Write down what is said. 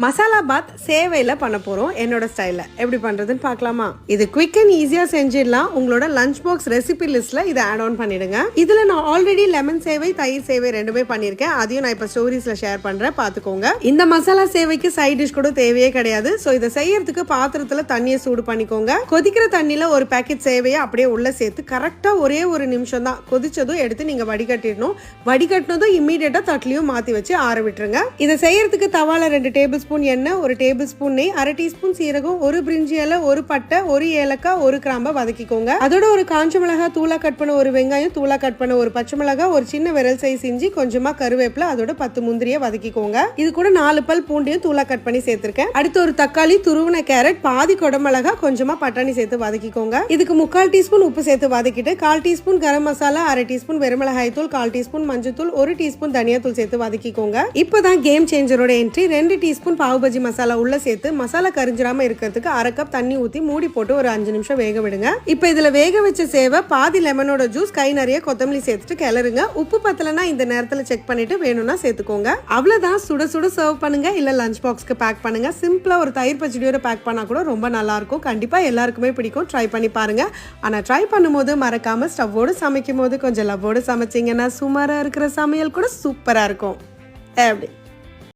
மசாலா பாத் சேவையில பண்ண போறோம் என்னோட ஸ்டைல்ல. எப்படி பண்றதுன்னு பார்க்கலாமா? இது குவிக் அண்ட் ஈஸியா செஞ்சிடலாம். உங்களோட லஞ்ச் பாக்ஸ் ரெசிபி லிஸ்ட்ல இதை ஆட் ஆன் பண்ணிடுங்க. இதுல நான் ஆல்ரெடி லெமன் சேவை தயிர் சேவை ரெண்டுமே பண்ணிருக்கேன். அதையும் நான் இப்ப ஸ்டோரிஸ்ல ஷேர் பண்றேன், பாத்துக்கோங்க. இந்த மசாலா சேவைக்கு சைட் டிஷ் கூட தேவையே கிடையாது. சோ இதை செய்யறதுக்கு பாத்திரத்துல தண்ணியை சூடு பண்ணிக்கோங்க. கொதிக்கிற தண்ணியில ஒரு பேக்கெட் சேவையை அப்படியே உள்ள சேர்த்து கரெக்டா ஒரே ஒரு நிமிஷம் தான் கொதிச்சதும் எடுத்து நீங்க வடிகட்டிடணும். வடிகட்டினதும் இம்மீடியட்டா தட்டிலையும் மாத்தி வச்சு ஆற விட்டுருங்க. இதை செய்யறதுக்கு தவால 2 டேபிள் ஸ்பூன் எண்ணெய், 1 டேபிள் ஸ்பூன் நெய், 1/2 டீஸ்பூன் சீரகம், 1 பிரிஞ்சி இலை, 1 பட்டை, 1 ஏலக்காய், 1 கிராம்பை வதக்கிக்கோங்க. அதோட ஒரு காஞ்ச மிளகாய் தூளா கட் பண்ண 1 வெங்காயம், தூளா கட் பண்ண 1 பச்சை மிளகாய், ஒரு சின்ன விரல் சைஸ் இஞ்சி, கொஞ்சமா கருவேப்பிலை, அதோட 10 முந்திரியை வதக்கிக்கோங்க. இது கூட 4 பல் பூண்டையும் தூளா கட் பண்ணி சேர்த்திருக்கேன். அடுத்து ஒரு தக்காளி, துருவன கேரட், பாதி குடமிளகாய், கொஞ்சமா பட்டாணி சேர்த்து வதக்கிக்கோங்க. இதுக்கு 3/4 டீஸ்பூன் உப்பு சேர்த்து வதக்கிட்டு 1/4 டீஸ்பூன் கரம் மசாலா, 1/2 டீஸ்பூன் வெறுமிளகாய் தூள், 1/4 டீஸ்பூன் மஞ்சள் தூள், 1 டீஸ்பூன் தனியா தூள் சேர்த்து வதக்கிக்கோங்க. இப்பதான் கேம் சேஞ்சரோட என்ட்ரி. 2 டீஸ்பூன் பாவு பஜ்ஜி மசாலா உள்ள சேர்த்து மசாலா கரிஞ்சிராம இருக்கிறதுக்கு 1/2 கப் தண்ணி ஊத்தி மூடி போட்டு ஒரு 5 நிமிஷம் வேக விடுங்க. இப்ப இதுல வேக வச்ச சேவை, பாதி லெமனோட ஜூஸ், கை நிறைய கொத்தமல்லி சேர்த்துட்டு கிளறுங்க. உப்பு பத்தலனா இந்த நேரத்துல செக் பண்ணிட்டு வேணும்னா சேர்த்துக்கோங்க. அவ்வளவுதான். சுட சுட சர்வ் பண்ணுங்க, இல்ல லஞ்ச் பாக்ஸ்க்கு பேக் பண்ணுங்க. சிம்பிளா ஒரு தயிர் பச்சடியோட பேக் பண்ணா கூட ரொம்ப நல்லா இருக்கும். கண்டிப்பா எல்லாருக்குமே பிடிக்கும். ட்ரை பண்ணி பாருங்க. ஆனா ட்ரை பண்ணும்போது மறக்காம ஸ்டவ்வோடு சமைக்கும் போது கொஞ்சம் லவ்வோடு சமைச்சிங்கன்னா சுமாரா இருக்கிற சமையல் கூட சூப்பரா இருக்கும். எப்படி?